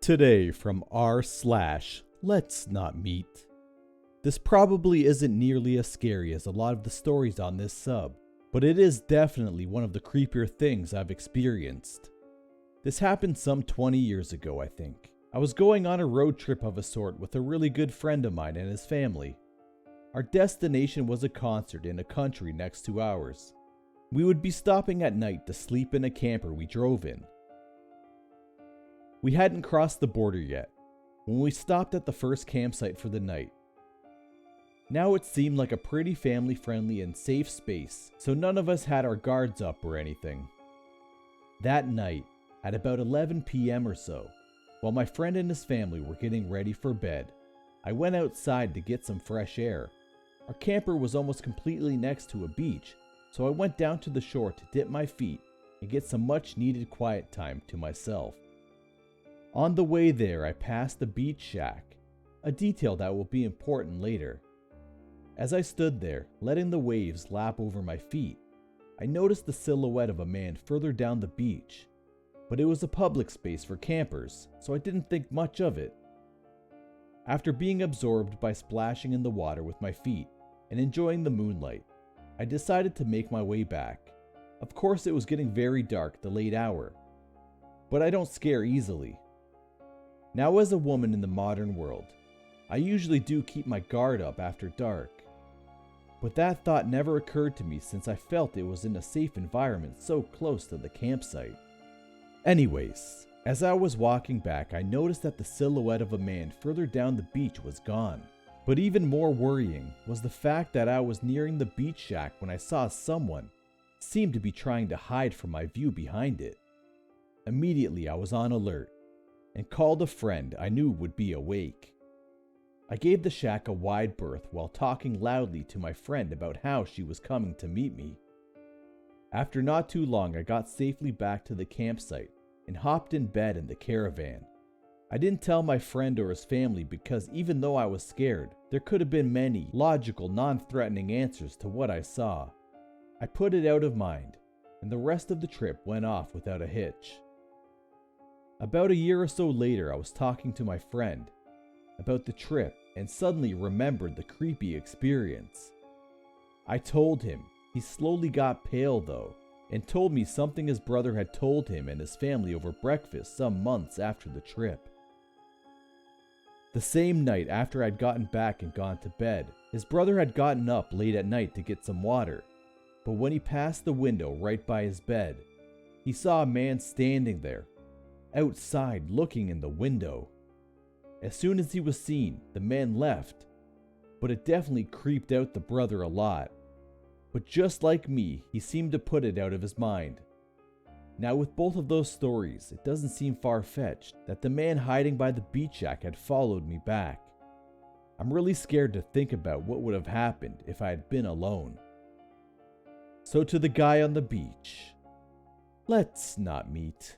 Today from r/LetsNotMeet. This probably isn't nearly as scary as a lot of the stories on this sub, but it is definitely one of the creepier things I've experienced. This happened some 20 years ago, I think. I was going on a road trip of a sort with a really good friend of mine and his family. Our destination was a concert in a country next to ours. We would be stopping at night to sleep in a camper we drove in. We hadn't crossed the border yet, when we stopped at the first campsite for the night. Now it seemed like a pretty family-friendly and safe space, so none of us had our guards up or anything. That night, at about 11 p.m. or so, while my friend and his family were getting ready for bed, I went outside to get some fresh air. Our camper was almost completely next to a beach, so I went down to the shore to dip my feet and get some much-needed quiet time to myself. On the way there, I passed the beach shack, a detail that will be important later. As I stood there, letting the waves lap over my feet, I noticed the silhouette of a man further down the beach, but it was a public space for campers, so I didn't think much of it. After being absorbed by splashing in the water with my feet and enjoying the moonlight, I decided to make my way back. Of course, it was getting very dark the late hour, but I don't scare easily. Now, as a woman in the modern world, I usually do keep my guard up after dark. But that thought never occurred to me since I felt it was in a safe environment so close to the campsite. Anyways, as I was walking back, I noticed that the silhouette of a man further down the beach was gone. But even more worrying was the fact that I was nearing the beach shack when I saw someone seem to be trying to hide from my view behind it. Immediately I was on alert and called a friend I knew would be awake. I gave the shack a wide berth while talking loudly to my friend about how she was coming to meet me. After not too long, I got safely back to the campsite and hopped in bed in the caravan. I didn't tell my friend or his family because even though I was scared, there could have been many logical, non-threatening answers to what I saw. I put it out of mind, and the rest of the trip went off without a hitch. About a year or so later, I was talking to my friend about the trip and suddenly remembered the creepy experience. I told him. He slowly got pale though, and told me something his brother had told him and his family over breakfast some months after the trip. The same night after I'd gotten back and gone to bed, his brother had gotten up late at night to get some water, but when he passed the window right by his bed, he saw a man standing there, outside looking in the window. As soon as he was seen, the man left, but it definitely creeped out the brother a lot. But just like me, he seemed to put it out of his mind. Now with both of those stories, it doesn't seem far-fetched that the man hiding by the beach shack had followed me back. I'm really scared to think about what would have happened if I had been alone. So to the guy on the beach, let's not meet.